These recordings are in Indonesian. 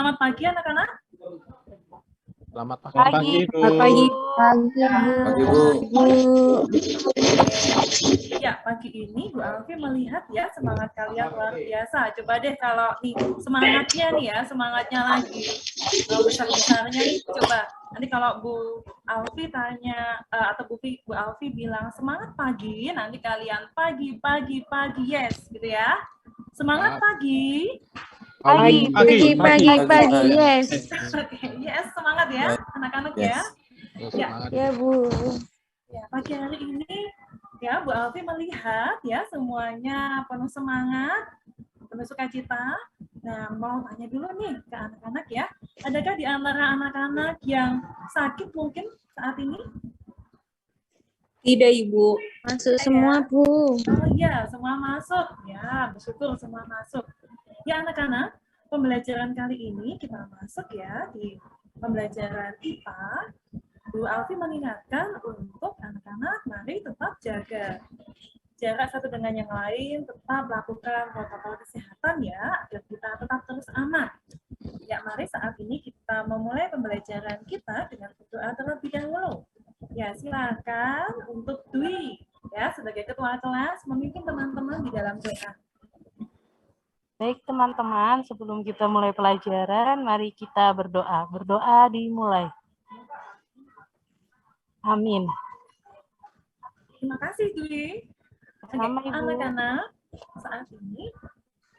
Selamat pagi anak-anak. Selamat Pagi, pagi, Bu. pagi, Pagi, Bu. Ya, pagi ini Bu Alfi melihat ya semangat kalian luar biasa. Coba deh kalau nih semangatnya nih ya, semangatnya lagi. Besar-besarnya nih, coba. Nanti kalau Bu Alfi tanya, atau Bu Alfi bilang semangat pagi, nanti kalian pagi, yes, gitu ya. Semangat pagi. pagi, yes. Oke, yes, semangat ya, anak-anak ya. Ya, Bu. Ya, pagi hari ini ya Bu Alfi melihat ya semuanya penuh semangat, penuh sukacita. Nah, mau tanya dulu nih ke anak-anak ya, adakah di antara anak-anak yang sakit mungkin saat ini? Tidak, Ibu. Masuk semua, Bu. Oh iya, semua masuk. Ya, bersyukur semua masuk. Ya anak-anak, pembelajaran kali ini kita masuk ya di pembelajaran IPA. Bu Alfi mengingatkan untuk anak-anak mari tetap jaga jarak satu dengan yang lain, tetap lakukan protokol kesehatan ya, agar kita tetap terus aman. Ya, mari saat ini kita memulai pembelajaran kita dengan berdoa terlebih dahulu. Ya, silakan untuk Dwi ya sebagai ketua kelas memimpin teman-teman di dalam doa. Baik teman-teman, sebelum kita mulai pelajaran, mari kita berdoa. Berdoa dimulai. Amin. Terima kasih Dwi. Sama Ibu. Anak-anak, saat ini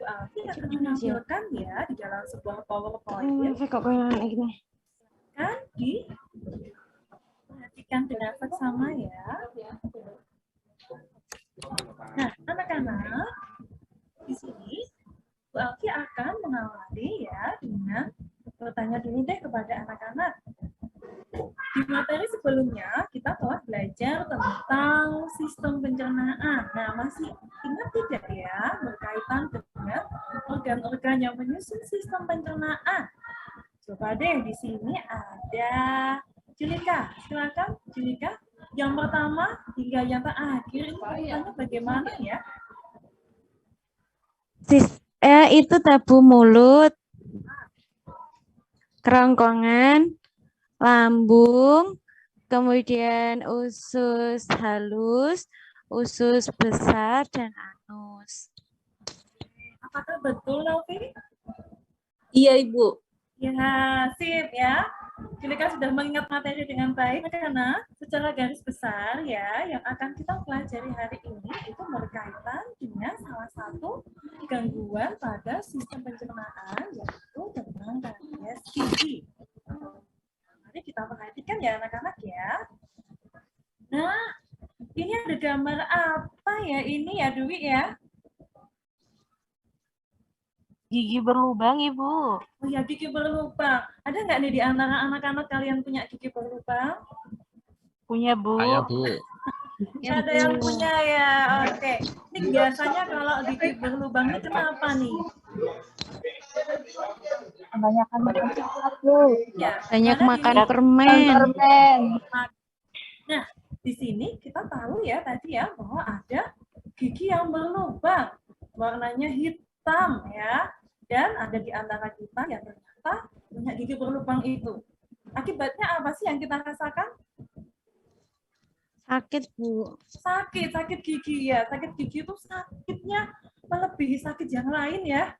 Bu Alfi akan menampilkan ya di dalam sebuah PowerPoint. Kan perhatikan dengan seksama ya. Nah, anak-anak, di sini Bu Alfi akan mengawali ya dengan bertanya dulu deh kepada anak-anak. Di materi sebelumnya kita telah belajar tentang sistem pencernaan. Nah, masih ingat tidak ya berkaitan dengan organ-organ yang menyusun sistem pencernaan? Coba deh di sini ada Julika. Silakan Julika. Yang pertama hingga yang terakhir itu urutannya bagaimana ya? Itu tabu mulut, kerongkongan, lambung, kemudian usus halus, usus besar, dan anus. Apakah betul, Novi? Iya, Ibu. Ya, sip ya. Julika sudah mengingat materi dengan baik, karena secara garis besar ya, yang akan kita pelajari hari ini itu berkaitan dengan salah satu gangguan pada sistem pencernaan, yaitu tentang karies gigi. Mari kita perhatikan ya anak-anak ya. Nah, ini ada gambar apa ya ini ya Dwi ya? Gigi berlubang, Ibu. Oh ya, gigi berlubang. Ada nggak nih di antara anak-anak kalian punya gigi berlubang? Punya, Bu. Saya, Bu. Ada yang punya ya. Oke. Ini biasanya kalau gigi berlubang ini kenapa nih? Kebanyakan makan coklat, Bu. Ya, Banyak karena makan gini, permen. Nah, di sini kita tahu ya tadi ya bahwa ada gigi yang berlubang, warnanya hitam ya, dan ada di antara kita yang ternyata punya gigi berlubang itu. Akibatnya apa sih yang kita rasakan? Sakit, Bu. Sakit gigi ya. Sakit gigi itu sakitnya melebihi sakit yang lain ya.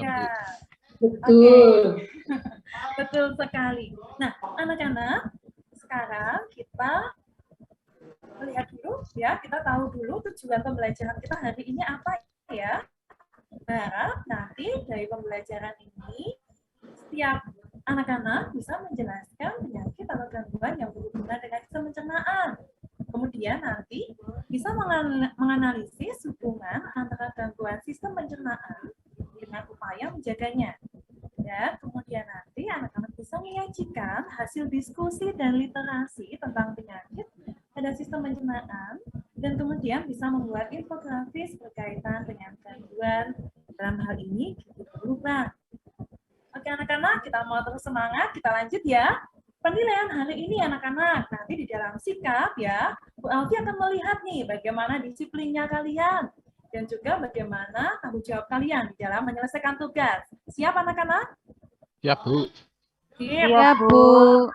Ya. Betul. Oke. Betul sekali. Nah, anak-anak, sekarang kita melihat dulu ya, kita tahu dulu tujuan pembelajaran kita hari ini apa ya. Nah, nanti dari pembelajaran ini, setiap anak-anak bisa menjelaskan penyakit atau gangguan yang berhubungan dengan sistem pencernaan. Kemudian nanti bisa menganalisis hubungan antara gangguan sistem pencernaan dengan upaya menjaganya. Dan kemudian nanti anak-anak bisa menyajikan hasil diskusi dan literasi tentang penyakit pada sistem pencernaan, dan kemudian bisa membuat infografis berkaitan dengan gangguan dalam hal ini gigi berlubang. Oke anak-anak, kita mau terus semangat, kita lanjut ya. Penilaian hari ini anak-anak, nanti di dalam sikap ya, Bu Alfi akan melihat nih bagaimana disiplinnya kalian. dan juga bagaimana tanggung jawab kalian di dalam menyelesaikan tugas. Siap anak-anak? Ya, Bu. Siap. Ya, Bu.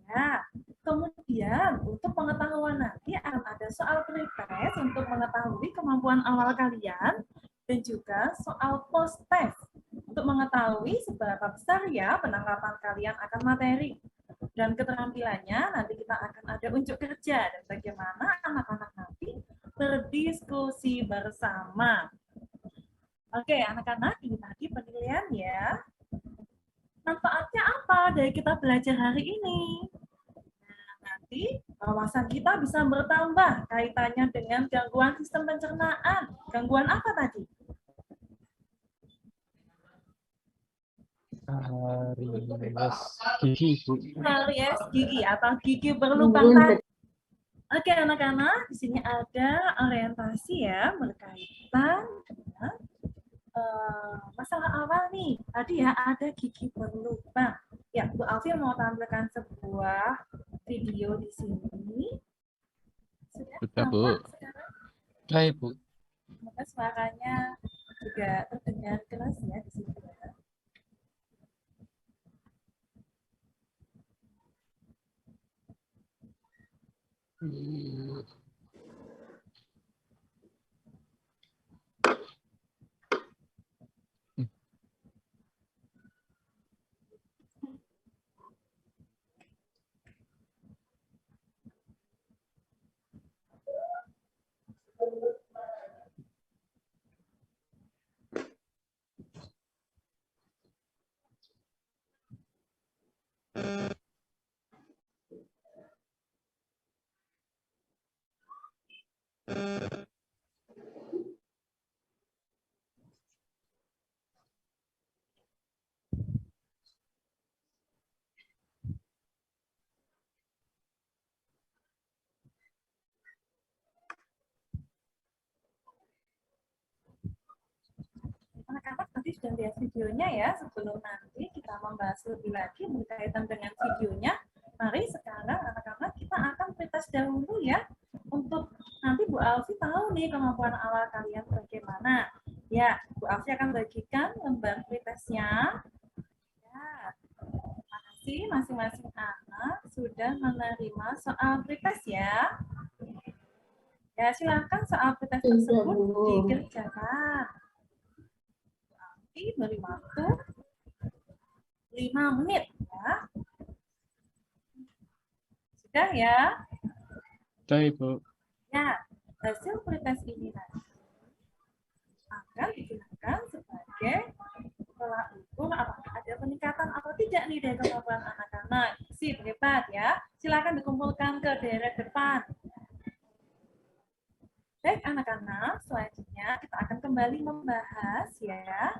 Ya, kemudian untuk pengetahuan nanti akan ada soal pre-test untuk mengetahui kemampuan awal kalian dan juga soal post-test untuk mengetahui seberapa besar ya penangkapan kalian akan materi. Dan keterampilannya nanti kita akan ada unjuk kerja dan bagaimana anak-anak nanti berdiskusi bersama. Oke, anak-anak, ini tadi penilaian ya. Manfaatnya apa dari kita belajar hari ini? Nah, nanti wawasan kita bisa bertambah kaitannya dengan gangguan sistem pencernaan. Gangguan apa tadi? Gigi, Bu. Karies gigi atau gigi berlubang tadi. Oke, anak-anak, di sini ada orientasi ya berkaitan dengan masalah awal nih. Tadi ya ada gigi berlubang. Ya, Bu Alfi mau tampilkan sebuah video di sini. Sudah, Bu. nampak sekarang? Hai, Bu. Semoga suaranya juga terdengar jelas ya di sini. Anak-anak tadi sudah lihat videonya ya. Sebelum nanti kita membahas lebih lagi berkaitan dengan videonya, mari sekarang anak-anak kita akan pretest dahulu ya. Untuk nanti Bu Alfi tahu nih kemampuan awal kalian bagaimana. Ya, Bu Alfi akan bagikan lembar pretestnya. Ya, terima kasih masing-masing anak sudah menerima soal pretest ya. Ya, silakan soal pretest tersebut dikerjakan. Beri waktu 5 menit ya. Sudah ya? Sudah, Ibu. Ya, hasil pretest ini nanti akan digunakan sebagai tolak ukur apakah ada peningkatan atau tidak nih dari kemampuan anak-anak. Sip, hebat ya. Silakan dikumpulkan ke daerah depan. Baik anak-anak, selanjutnya kita akan kembali membahas ya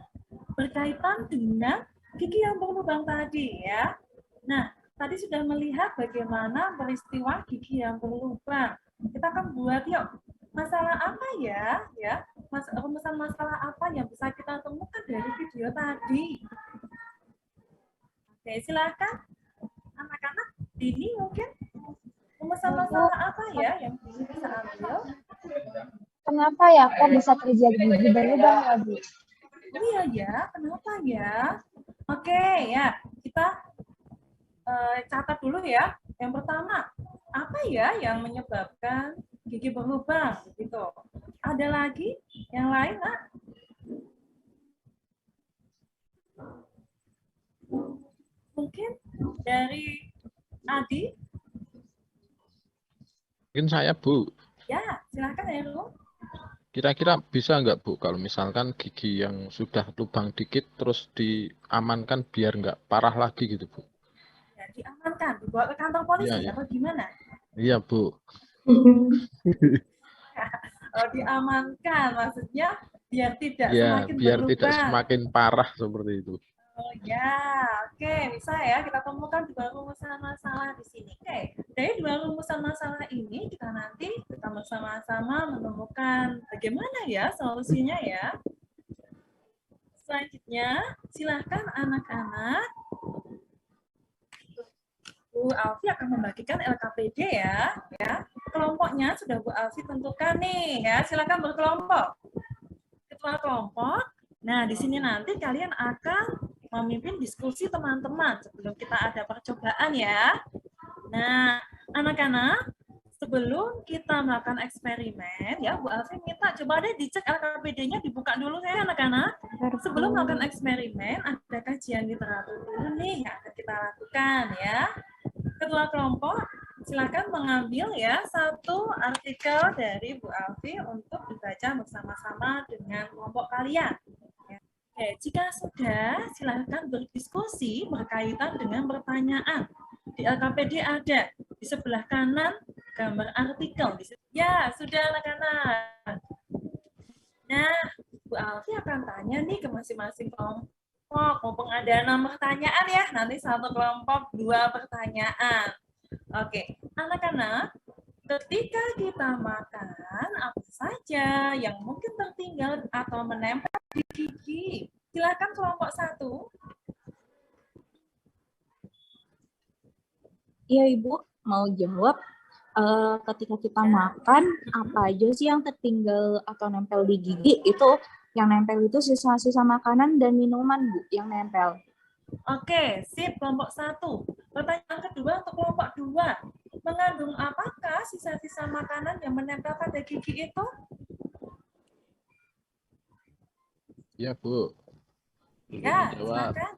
berkaitan dengan gigi yang berlubang tadi ya. Nah, tadi sudah melihat bagaimana peristiwa gigi yang berlubang. Kita akan buat yuk masalah apa ya, rumusan masalah apa yang bisa kita temukan dari video tadi. Oke, silakan anak-anak. Ini mungkin rumusan masalah apa ya yang bisa ambil? Kenapa ya kok bisa terjadi gigi berlubang ya, Bu? Iya ya, kenapa ya? Oke ya, kita catat dulu ya. Yang pertama, apa ya yang menyebabkan gigi berlubang? Gitu. Ada lagi yang lain, Nak? Mungkin dari Adi? Mungkin saya, Bu. Ya, silakan Heru. Kira-kira bisa nggak, Bu, kalau misalkan gigi yang sudah lubang dikit terus diamankan biar nggak parah lagi gitu, Bu? Ya, diamankan, dibawa ke kantor polisi Iya, iya. atau gimana? Iya, Bu. Oh, diamankan, maksudnya biar tidak Ya, semakin biar berlubang. tidak semakin parah seperti itu. Oh ya, oke, bisa ya kita temukan dua rumusan masalah di sini. Oke, dari dua rumusan masalah ini kita nanti bersama-sama menemukan bagaimana ya solusinya ya. Selanjutnya, silahkan anak-anak. Bu Alfi akan membagikan LKPD ya. Kelompoknya sudah Bu Alfi tentukan nih ya. Silakan berkelompok. ketua kelompok. Nah, di sini nanti kalian akan memimpin diskusi teman-teman sebelum kita ada percobaan ya. Nah, anak-anak, sebelum kita melakukan eksperimen, ya Bu Alfi minta coba deh dicek LKPD-nya dibuka dulu ya anak-anak. Sebelum melakukan eksperimen, ada kajian literatur dulu nih yang akan kita lakukan ya. Ketua kelompok, silakan mengambil ya satu artikel dari Bu Alfi untuk dibaca bersama-sama dengan kelompok kalian. Oke, jika sudah, silakan berdiskusi berkaitan dengan pertanyaan. Di LKPD ada di sebelah kanan gambar artikel. Ya, sudah anak-anak. Nah, Bu Alfi akan tanya nih ke masing-masing kelompok. Mumpung ada 6 pertanyaan ya, nanti satu kelompok 2 pertanyaan. Oke, anak-anak, ketika kita makan, apa saja yang mungkin tertinggal atau menempel di gigi? Silakan kelompok 1. Iya Ibu, mau jawab. Ketika kita makan, apa aja sih yang tertinggal atau nempel di gigi? Itu yang nempel itu sisa-sisa makanan dan minuman, Bu, yang nempel. Oke, sip kelompok 1. Pertanyaan kedua untuk kelompok 2. Mengandung apakah sisa-sisa makanan yang menempel pada gigi itu? Ya, Bu. Ya, Jawab. silakan.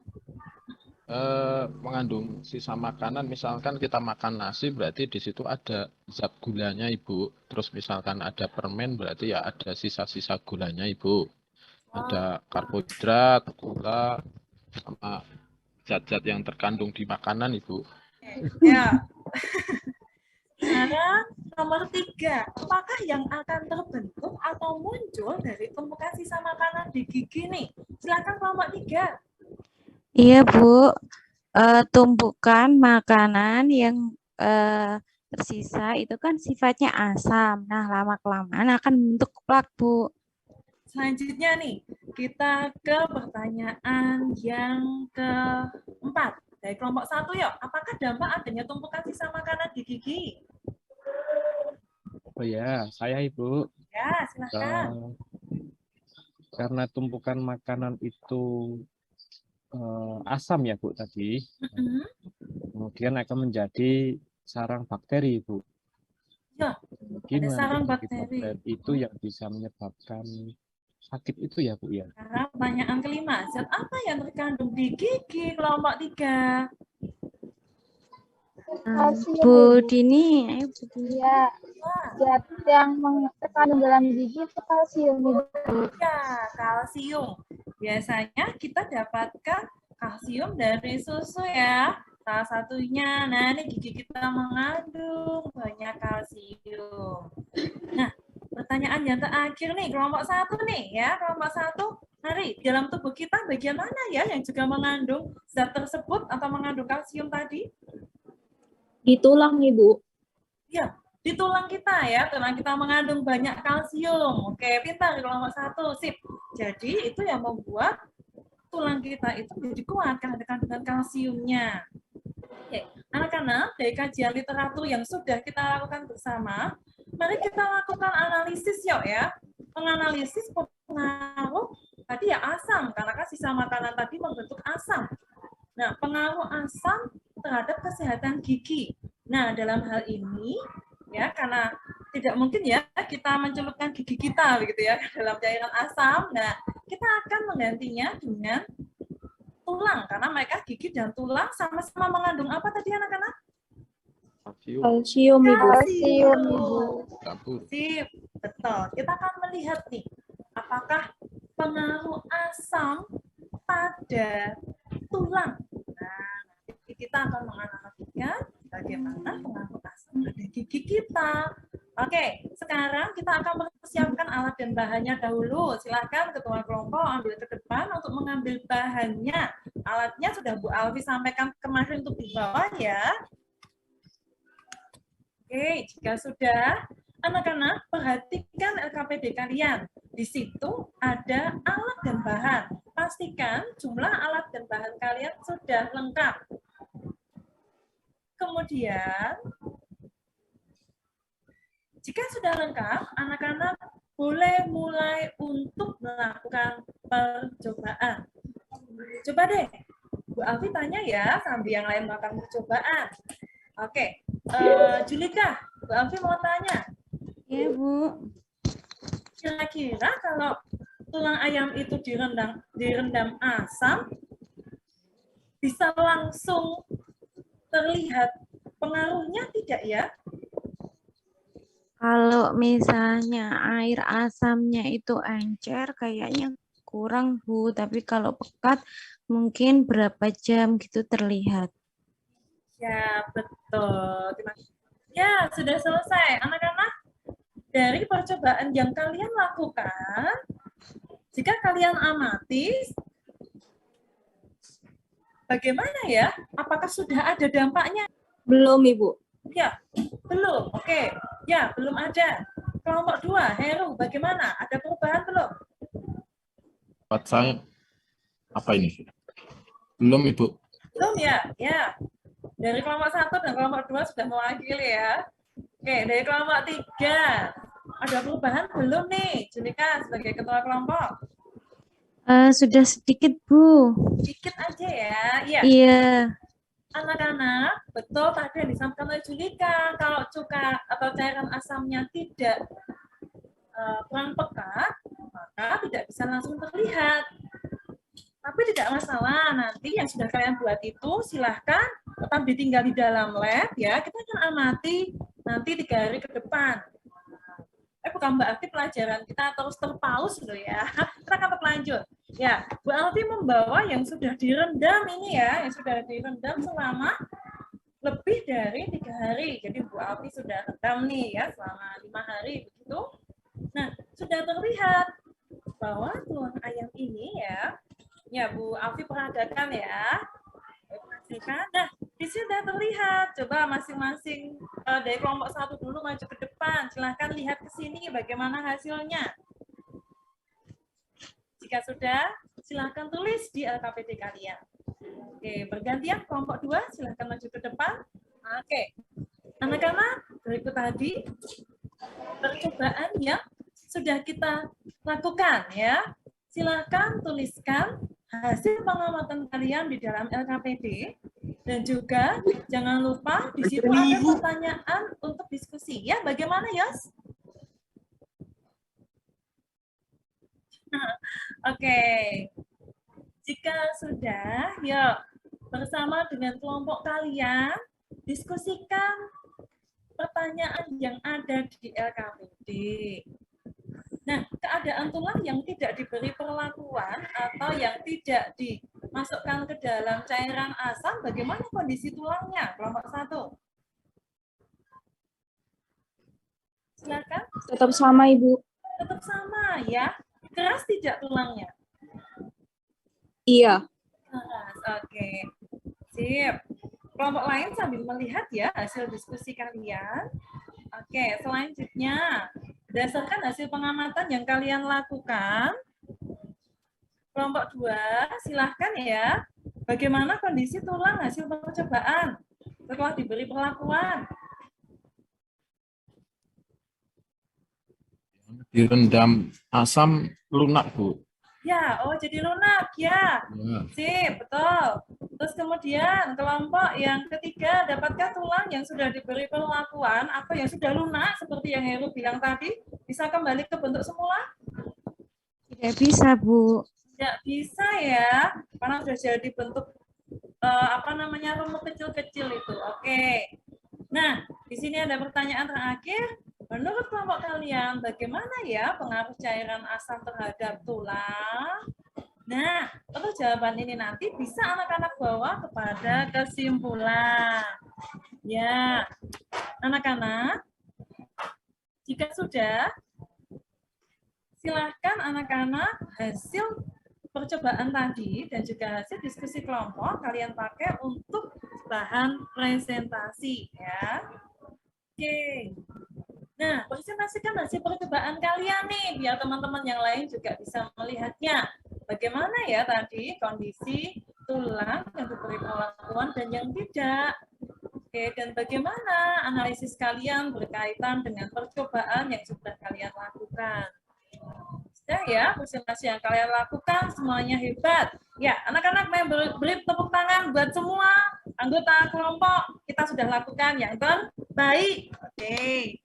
Mengandung sisa makanan, misalkan kita makan nasi, berarti di situ ada zat gulanya, Ibu. Terus misalkan ada permen, berarti ya ada sisa-sisa gulanya, Ibu. Ada karbohidrat, gula, sama zat-zat yang terkandung di makanan, Ibu. Ya. Sekarang nomor 3. Apakah yang akan terbentuk atau muncul dari tumpukan sisa makanan di gigi nih? Silakan kelompok 3. Iya, Bu. Tumpukan makanan yang tersisa itu kan sifatnya asam. Nah, lama-kelamaan akan membentuk plak, Bu. Selanjutnya nih, kita ke pertanyaan yang keempat. Dari kelompok 1 yuk, apakah dampak adanya tumpukan sisa makanan di gigi? Oh ya, saya Ibu. Ya, silakan. Karena tumpukan makanan itu asam ya Bu tadi, kemudian akan menjadi sarang bakteri Bu. Ya, mungkin ada sarang bakteri. Itu yang bisa menyebabkan sakit itu ya Bu ya. Sekarang pertanyaan kelima, zat apa yang terkandung di gigi kelompok 3? Bu Dini, ayo Bu Dini. Ya, zat yang terkandung dalam gigi itu kalsium. Ya, kalsium. Biasanya kita dapatkan kalsium dari susu ya. Salah satunya, nah ini gigi kita mengandung banyak kalsium. Nah, pertanyaan yang terakhir nih, kelompok 1 nih ya, kelompok 1. Mari, dalam tubuh kita bagian mana ya yang juga mengandung zat tersebut atau mengandung kalsium tadi? Di tulang, Ibu. Ya, di tulang kita ya, tulang kita mengandung banyak kalsium. Oke, pintar kelompok 1, sip. Jadi itu yang membuat tulang kita itu menjadi kuat karena ada kandungan kalsiumnya. Oke, anak-anak, dari kajian literatur yang sudah kita lakukan bersama, mari kita lakukan analisis yuk ya. Menganalisis pengaruh tadi ya asam, karena kan sisa makanan tadi membentuk asam. Nah, pengaruh asam terhadap kesehatan gigi. Nah, dalam hal ini, ya karena tidak mungkin ya kita mencelupkan gigi kita begitu ya dalam cairan asam. Nah, kita akan menggantinya dengan tulang karena mereka gigi dan tulang sama-sama mengandung apa tadi anak-anak? Kalsium, Ibu. Kalsium, Ibu. Sip, betul. Kita akan melihat nih apakah pengaruh asam pada tulang. Nah, nanti kita akan menganalisa bagaimana pengaruh asam pada gigi kita. Oke, sekarang kita akan mempersiapkan alat dan bahannya dahulu. Silakan ketua kelompok ambil ke depan untuk mengambil bahannya. Alatnya sudah Bu Alfi sampaikan kemarin untuk dibawa ya. Oke, jika sudah, anak-anak perhatikan LKPD kalian. Di situ ada alat dan bahan. Pastikan jumlah alat dan bahan kalian sudah lengkap. Kemudian, jika sudah lengkap, anak-anak boleh mulai untuk melakukan percobaan. Coba deh, Bu Alfi tanya ya, sambil yang lain melakukan percobaan. Oke, Julika, Bu Alfi mau tanya. Iya, Bu. Kira-kira kalau tulang ayam itu direndam asam, bisa langsung terlihat pengaruhnya tidak ya? Kalau misalnya air asamnya itu encer, kayaknya kurang, Bu. Tapi kalau pekat, mungkin berapa jam gitu terlihat. Ya, betul. Terima kasih. Ya, sudah selesai. Anak-anak, dari percobaan yang kalian lakukan, jika kalian amati, bagaimana ya? Apakah sudah ada dampaknya? Belum, Ibu. Ya, belum. Oke. Ya, belum ada. Kelompok 2, Heru, bagaimana? Ada perubahan belum? Buat saya, apa ini? Belum, Ibu. Belum ya? Ya. Dari kelompok 1 dan kelompok 2 sudah mewakili ya. Oke, dari kelompok 3. Ada perubahan belum nih, Julika sebagai ketua kelompok? Sudah sedikit, Bu. Sedikit aja ya. Iya. Iya. Anak-anak, betul tadi yang disampaikan oleh Julika, kalau cuka atau cairan asamnya tidak kurang pekat, maka tidak bisa langsung terlihat. Tapi tidak masalah, nanti yang sudah kalian buat itu silahkan tetap ditinggal di dalam lab ya. Kita akan amati nanti 3 hari ke depan. Bukan Mbak Alfi, pelajaran kita terus terpaus loh ya. Kita akan berlanjut. Ya, Bu Alfi membawa yang sudah direndam ini ya, yang sudah direndam selama lebih dari 3 hari. Jadi Bu Alfi sudah rendam nih ya selama 5 hari begitu. Nah, sudah terlihat bahwa tulang ayam ini ya Bu Alfi peragakan ya. Nah, di sini sudah terlihat. Coba masing-masing dari kelompok 1 dulu maju ke depan. Silahkan lihat ke sini bagaimana hasilnya. Jika sudah, silahkan tulis di LKPD kalian. Oke, bergantian kelompok 2, silahkan maju ke depan. Oke, anak-anak, berikut tadi percobaan yang sudah kita lakukan ya. Silahkan tuliskan hasil pengamatan kalian di dalam LKPD, dan juga jangan lupa di situ ada pertanyaan untuk diskusi ya. Bagaimana Yos? Oke, jika sudah, yuk bersama dengan kelompok kalian diskusikan pertanyaan yang ada di LKPD. Nah, keadaan tulang yang tidak diberi perlakuan atau yang tidak dimasukkan ke dalam cairan asam, bagaimana kondisi tulangnya? Kelompok 1. Silakan. Tetap sama, Ibu. Tetap sama ya. Keras tidak tulangnya? Iya. Keras, oke. Sip. Kelompok lain sambil melihat ya hasil diskusi kalian. Oke, selanjutnya berdasarkan hasil pengamatan yang kalian lakukan, kelompok 2 silahkan ya, bagaimana kondisi tulang hasil percobaan setelah diberi perlakuan? Direndam asam lunak, Bu. Ya, oh jadi lunak ya. Sip, betul. Terus kemudian kelompok yang ketiga, dapatkah tulang yang sudah diberi perlakuan atau yang sudah lunak seperti yang Heru bilang tadi bisa kembali ke bentuk semula? Tidak bisa, Bu. Tidak bisa ya, karena sudah jadi bentuk remuk kecil-kecil itu. Oke. Nah, di sini ada pertanyaan terakhir. Menurut kelompok kalian, bagaimana ya pengaruh cairan asam terhadap tulang? Nah, untuk jawaban ini nanti bisa anak-anak bawa kepada kesimpulan. Ya, anak-anak, jika sudah, silahkan anak-anak hasil percobaan tadi dan juga hasil diskusi kelompok kalian pakai untuk bahan presentasi ya. Oke. Nah, presentasikan hasil percobaan kalian nih, biar teman-teman yang lain juga bisa melihatnya. Bagaimana ya tadi kondisi tulang yang diberi perlakuan dan yang tidak. Oke, dan bagaimana analisis kalian berkaitan dengan percobaan yang sudah kalian lakukan. Sudah ya, presentasi yang kalian lakukan semuanya hebat. Ya, anak-anak beri tepuk tangan buat semua anggota kelompok. Kita sudah lakukan yang terbaik. Oke.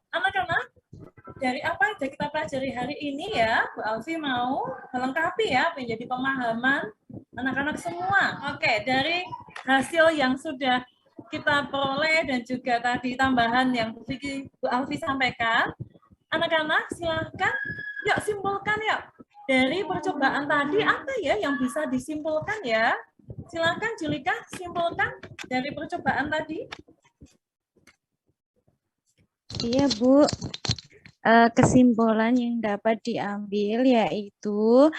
Anak-anak, dari apa yang kita pelajari hari ini ya, Bu Alfi mau melengkapi ya, menjadi pemahaman anak-anak semua. Oke, dari hasil yang sudah kita peroleh dan juga tadi tambahan yang Bu Alfi sampaikan, anak-anak silahkan, yuk simpulkan yuk. Dari percobaan tadi apa ya yang bisa disimpulkan ya? Silahkan Julika simpulkan dari percobaan tadi. Iya Bu, kesimpulan yang dapat diambil yaitu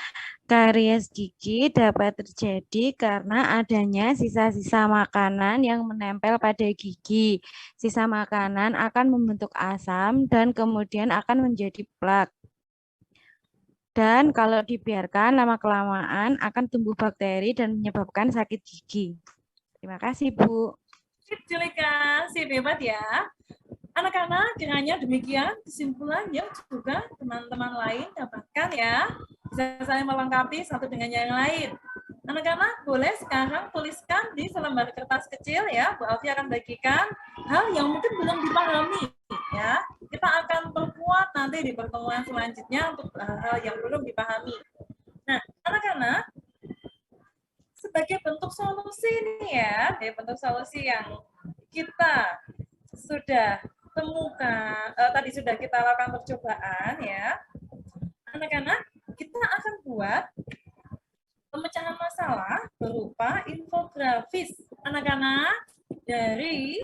karies gigi dapat terjadi karena adanya sisa-sisa makanan yang menempel pada gigi. Sisa makanan akan membentuk asam dan kemudian akan menjadi plak. Dan kalau dibiarkan lama-kelamaan akan tumbuh bakteri dan menyebabkan sakit gigi. Terima kasih, Bu. Sip, Julika. Sip, hebat ya. Anak-anak, kiranya demikian kesimpulannya juga teman-teman lain dapatkan ya. Bisa saya melengkapi satu dengan yang lain. Anak-anak boleh sekarang tuliskan di selembar kertas kecil ya. Bu Alfi akan bagikan hal yang mungkin belum dipahami ya. Kita akan perkuat nanti di pertemuan selanjutnya untuk hal-hal yang belum dipahami. Nah, anak-anak, sebagai bentuk solusi nih ya, bentuk solusi yang kita sudah temukan, tadi sudah kita lakukan percobaan ya. Anak-anak, kita akan buat pemecahan masalah berupa infografis. Anak-anak, dari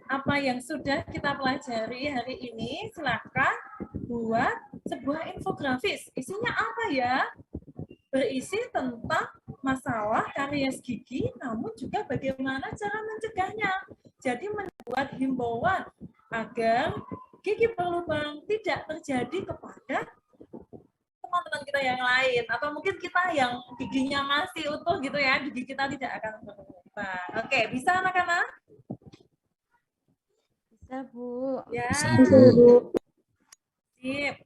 apa yang sudah kita pelajari hari ini, silakan buat sebuah infografis. Isinya apa ya? Berisi tentang masalah karies gigi, namun juga bagaimana cara mencegahnya. Jadi membuat himbauan agar gigi berlubang tidak terjadi kepada teman-teman kita yang lain, atau mungkin kita yang giginya masih utuh gitu ya, gigi kita tidak akan berlubang. Oke, bisa anak-anak? Bisa, Bu. Ya. Bisa, Bu. Sip.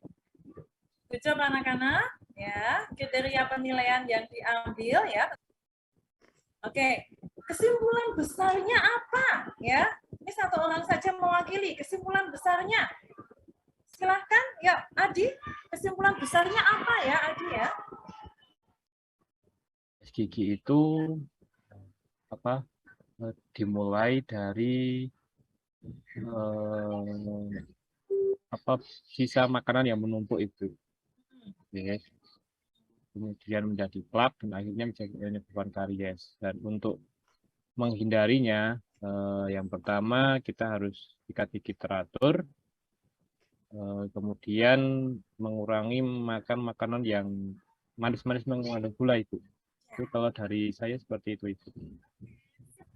Good job anak-anak. Ya, kriteria penilaian yang diambil ya. Oke, kesimpulan besarnya apa ya? Ini satu orang saja mewakili kesimpulan besarnya. Silahkan, ya Adi, kesimpulan besarnya apa ya Adi ya? Gigi itu dimulai dari sisa makanan yang menumpuk itu, yes. Kemudian menjadi plak dan akhirnya menyebabkan karies. Dan untuk menghindarinya, yang pertama kita harus sikat gigi teratur, kemudian mengurangi makan makanan yang manis-manis mengandung gula itu kalau dari saya seperti itu.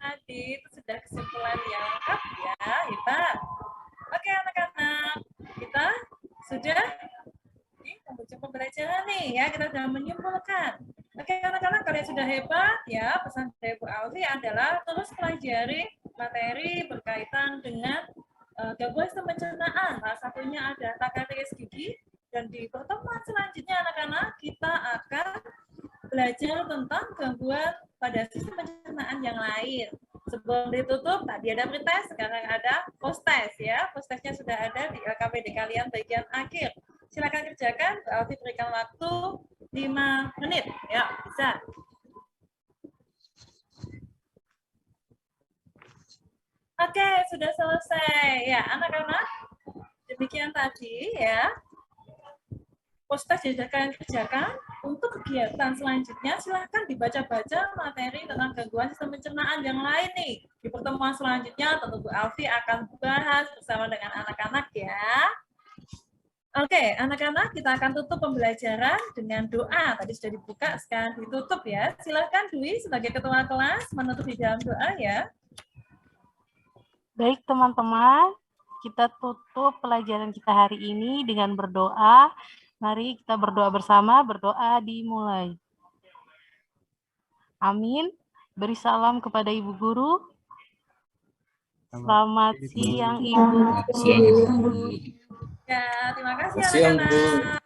Adi, itu sudah kesimpulan yang lengkap ya, hebat. Oke anak-anak, kita sudah penghujung pembelajaran nih ya, kita sudah menyimpulkan. Oke anak-anak, kalian sudah hebat ya. Pesan dari Bu Alfi adalah terus pelajari materi berkaitan dengan gangguan sistem pencernaan. Salah satunya ada karies gigi, dan di pertemuan selanjutnya anak-anak kita akan belajar tentang gangguan pada sistem pencernaan yang lain. Sebelum ditutup, tadi ada pretest, sekarang ada post-test ya. Post-testnya sudah ada di LKPD kalian bagian akhir. Silakan kerjakan, Bu Alfi berikan waktu 5 menit. Ya, bisa. Oke, sudah selesai. Ya, anak-anak, demikian tadi ya. Post-test sudah kalian kerjakan. Untuk kegiatan selanjutnya, silahkan dibaca-baca materi tentang gangguan sistem pencernaan yang lain nih. Di pertemuan selanjutnya, tentu Bu Alfi akan bahas bersama dengan anak-anak ya. Oke, anak-anak, kita akan tutup pembelajaran dengan doa. Tadi sudah dibuka, sekarang ditutup ya. Silahkan Dwi sebagai ketua kelas menutup di dalam doa ya. Baik teman-teman, kita tutup pelajaran kita hari ini dengan berdoa. Mari kita berdoa bersama, berdoa dimulai. Amin. Beri salam kepada Ibu Guru. Selamat siang Ibu. Siang, Ibu. Ya, terima kasih Terima kasih, Bu. anak-anak.